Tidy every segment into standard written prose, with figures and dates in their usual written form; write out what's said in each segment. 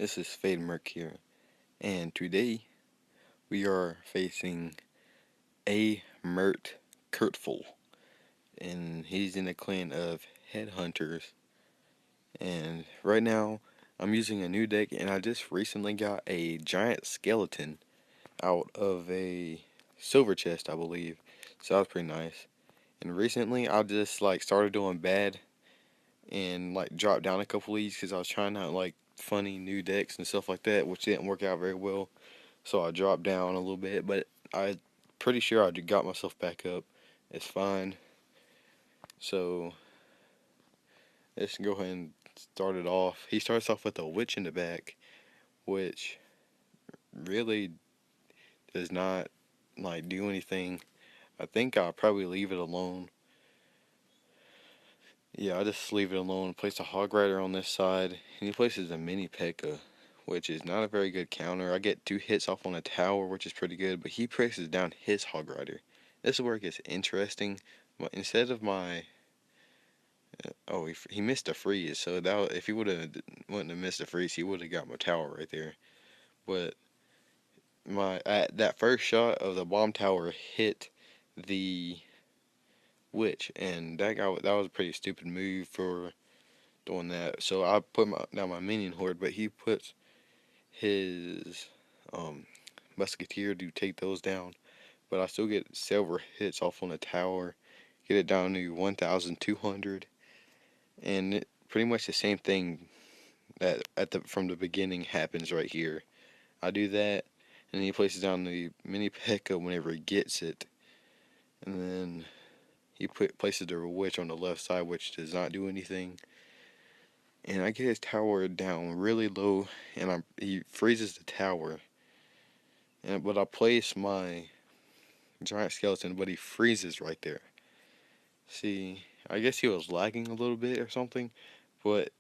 This is Fade Merc here, and today we are facing a Mert Kurtful, and he's in a clan of headhunters. And right now, I'm using a new deck, and I just recently got a giant skeleton out of a silver chest, I believe. So that was pretty nice. And recently, I just started doing bad and dropped down a couple leagues because I was trying out funny new decks and stuff like that, which didn't work out very well. So I dropped down a little bit, but I pretty sure I got myself back up. It's fine. So let's go ahead and start it off. He starts off with a witch in the back, which really does not do anything. I think I'll probably leave it alone. Yeah, I just leave it alone. Place a hog rider on this side, and he places a mini P.E.K.K.A, which is not a very good counter. I get 2 hits off on a tower, which is pretty good, but he places down his hog rider. This is where it gets interesting. Instead of my oh, he missed a freeze. So that if he wouldn't have missed a freeze, he would have got my tower right there. But that first shot of the bomb tower hit the witch, and that was a pretty stupid move for doing that. So I put down my minion horde, but he puts his um, musketeer to take those down. But I still get several hits off on the tower, get it down to 1,200, and pretty much the same thing that from the beginning happens right here. I do that, and he places down the mini P.E.K.K.A whenever he gets it, and then he places the witch on the left side, which does not do anything. And I get his tower down really low, and he freezes the tower. But I place my giant skeleton, but he freezes right there. See, I guess he was lagging a little bit or something, but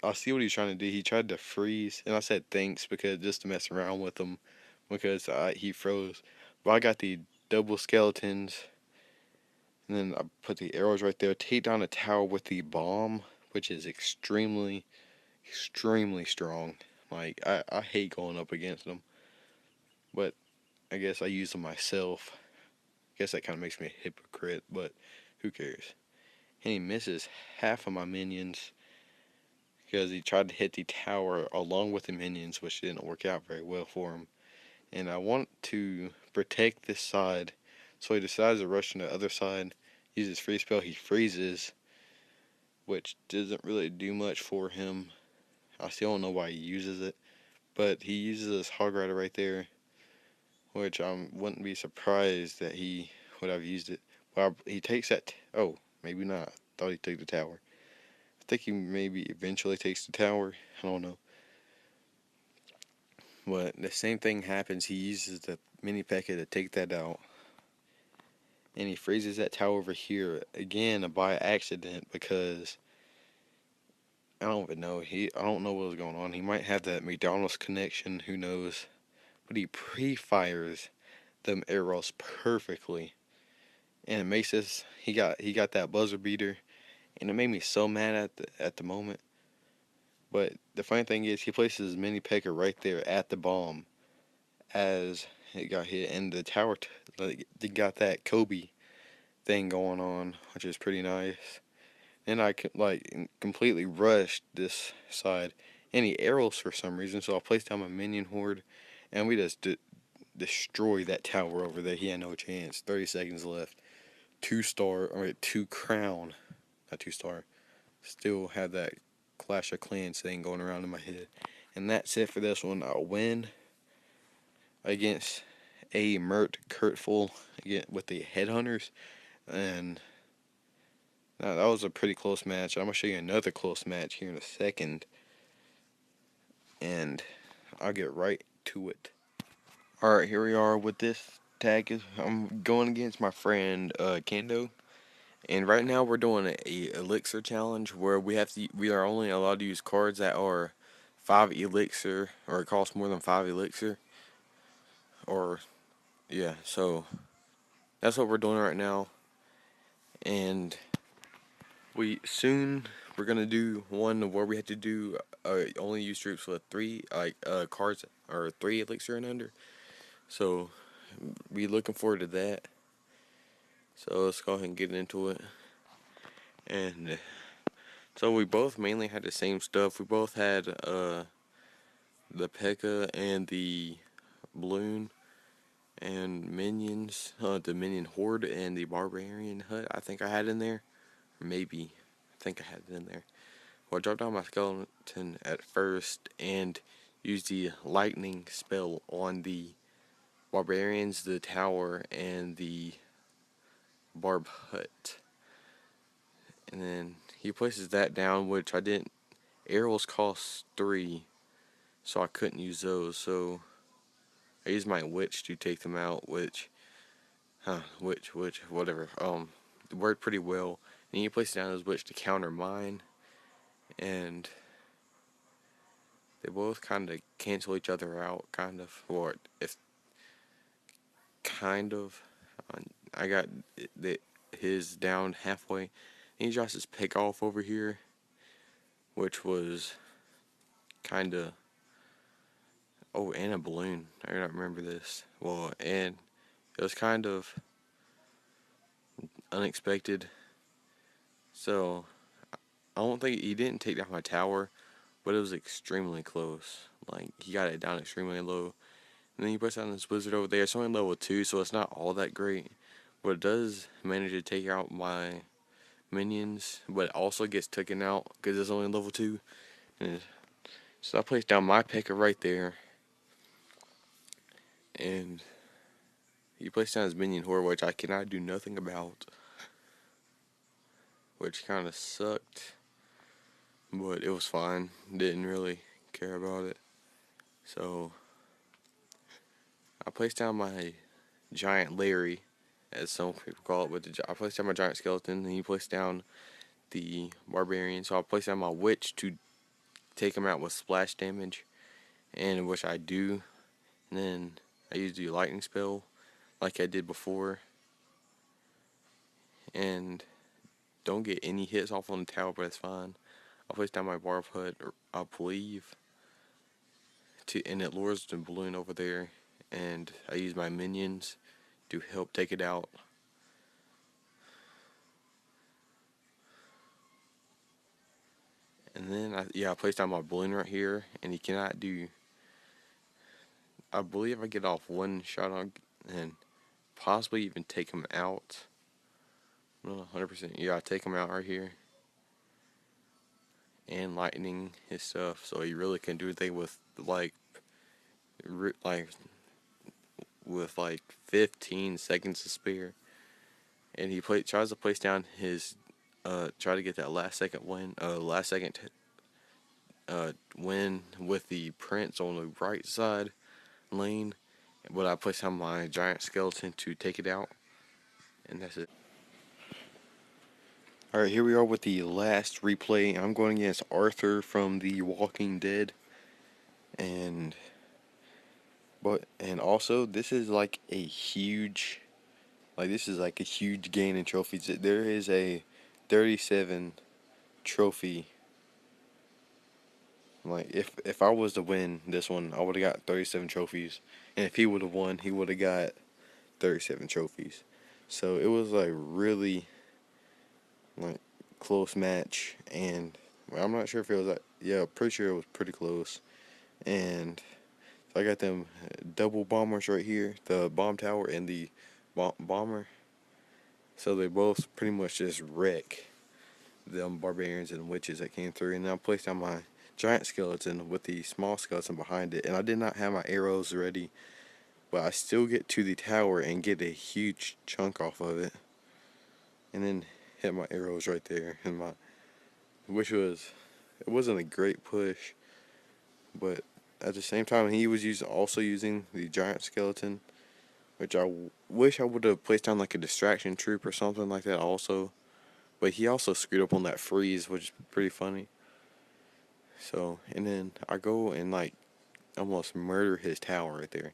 I see what he's trying to do. He tried to freeze, and I said thanks because just to mess around with him, because he froze. But I got the double skeletons, and then I put the arrows right there. Take down the tower with the bomb, which is extremely, extremely strong. I hate going up against them, but I guess I use them myself. I guess that kind of makes me a hypocrite, but who cares? And he misses half of my minions because he tried to hit the tower along with the minions, which didn't work out very well for him. And I want to protect this side, so he decides to rush on the other side, uses freeze spell, he freezes, which doesn't really do much for him. I still don't know why he uses it, but he uses this hog rider right there, which I wouldn't be surprised that he would have used it. Well, he takes that, oh, maybe not, I thought he took the tower. I think he maybe eventually takes the tower, I don't know. But the same thing happens. He uses the mini P.E.K.K.A to take that out. And he freezes that tower over here again by accident because I don't even know. I don't know what was going on. He might have that McDonald's connection, who knows. But he pre-fires them arrows perfectly. And it makes us he got that buzzer beater, and it made me so mad at the moment. But the funny thing is he places his mini P.E.K.K.A right there at the bomb as it got hit, and the tower they got that Kobe thing going on, which is pretty nice. And I could completely rushed this side, and he arrows for some reason. So I placed down my minion horde, and we just destroy that tower over there. He had no chance. 30 seconds left. 2-star, or 2 crown, not 2-star. Still have that Clash of Clans thing going around in my head. And that's it for this one. I'll win against a Mert Kurtful again with the Headhunters. And now that was a pretty close match. I'm going to show you another close match here in a second. And I'll get right to it. Alright, here we are with this tag. I'm going against my friend Kendo. And right now we're doing a elixir challenge where we are only allowed to use cards that are 5 elixir, or it costs more than 5 elixir. Or yeah, so that's what we're doing right now. And We're gonna do one where we had to do only use troops with three cards or three elixir and under. So we looking forward to that. So let's go ahead and get into it. And so we both mainly had the same stuff. We both had the P.E.K.K.A. and the balloon and minions, the minion horde and the barbarian hut. I think I had in there, maybe. I think I had it in there. Well, I dropped down my skeleton at first and used the lightning spell on the barbarians, the tower, and the barb hut. And then he places that down, which I didn't. Arrows cost 3, so I couldn't use those. So I used my witch to take them out, whatever. It worked pretty well. And he placed down his witch to counter mine, and they both kind of cancel each other out, kind of. Or if kind of, I got his down halfway. And he drops his pick off over here, which was kind of. Oh, and a balloon. I don't remember this. Well, and it was kind of unexpected. So I don't think he didn't take down my tower, but it was extremely close. Like he got it down extremely low. And then he puts down this wizard over there. It's only level 2, so it's not all that great. But it does manage to take out my minions, but it also gets taken out because it's only level 2. And so I placed down my P.E.K.K.A. right there. And he placed down his minion horde, which I cannot do nothing about. Which kind of sucked. But it was fine. Didn't really care about it. So I placed down my giant Larry, as some people call it, but I placed down my giant skeleton, and he placed down the barbarian. So I placed down my witch to take him out with splash damage, and which I do. And then I used the lightning spell, like I did before, and don't get any hits off on the tower, but it's fine. I placed down my barb hut, I believe, and it lures the balloon over there, and I use my minions to help take it out. And then I placed down my balloon right here, and he cannot do. I believe I get off one shot on and possibly even take him out. No, 100%. Yeah, I take him out right here, and lightning his stuff, so he really can do anything with like with like 15 seconds to spare. And he tries to place down his try to get that last second win with the prince on the right side lane, but I placed on my giant skeleton to take it out, and that's it. Alright, here we are with the last replay. I'm going against Arthur from The Walking Dead, and also this is like a huge, gain in trophies. There is a 37 trophy. Like if I was to win this one, I would have got 37 trophies, and if he would have won, he would have got 37 trophies. So it was like really like close match, and well, I'm not sure if it was like, yeah, pretty sure it was pretty close. And so I got them double bombers right here, the bomb tower and the bomber. So they both pretty much just wreck them barbarians and witches that came through. And then I placed down my giant skeleton with the small skeleton behind it, and I did not have my arrows ready, but I still get to the tower and get a huge chunk off of it, and then hit my arrows right there, and which was, it wasn't a great push, but at the same time he was also using the giant skeleton, which I wish I would have placed down like a distraction troop or something like that also, but he also screwed up on that freeze, which is pretty funny. So, and then I go and like almost murder his tower right there.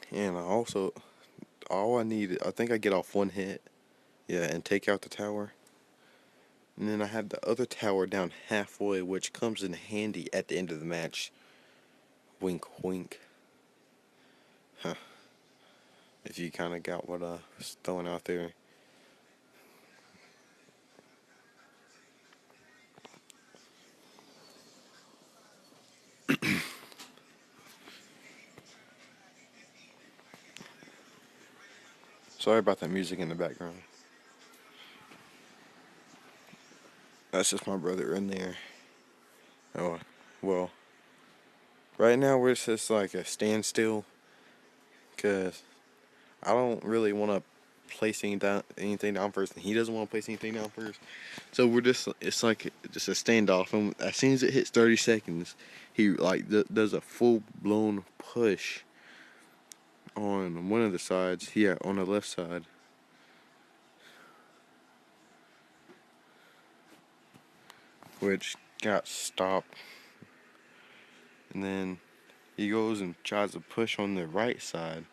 And I also, all I need, I think I get off one hit. Yeah, and take out the tower. And then I have the other tower down halfway, which comes in handy at the end of the match. Wink, wink. Huh. If you kind of got what I was throwing out there. Sorry about that music in the background. That's just my brother in there. Oh, well. Right now we're just like a standstill. Because I don't really want to place anything down first. And he doesn't want to place anything down first. So we're just, it's like just a standoff. And as soon as it hits 30 seconds, he like does a full blown push on one of the sides. Yeah, on the left side. Which got stopped. And then he goes and tries to push on the right side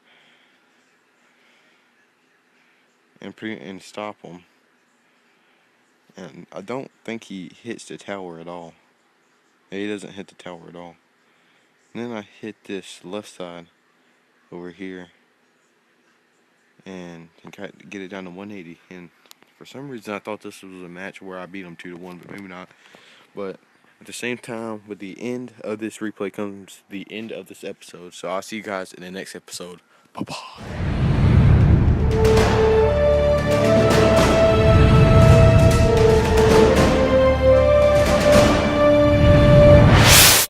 and stop him. And I don't think he hits the tower at all. He doesn't hit the tower at all. And then I hit this left side over here and get it down to 180. And for some reason I thought this was a match where I beat him 2-1, but maybe not. But at the same time, with the end of this replay comes the end of this episode. So I'll see you guys in the next episode. Bye-bye.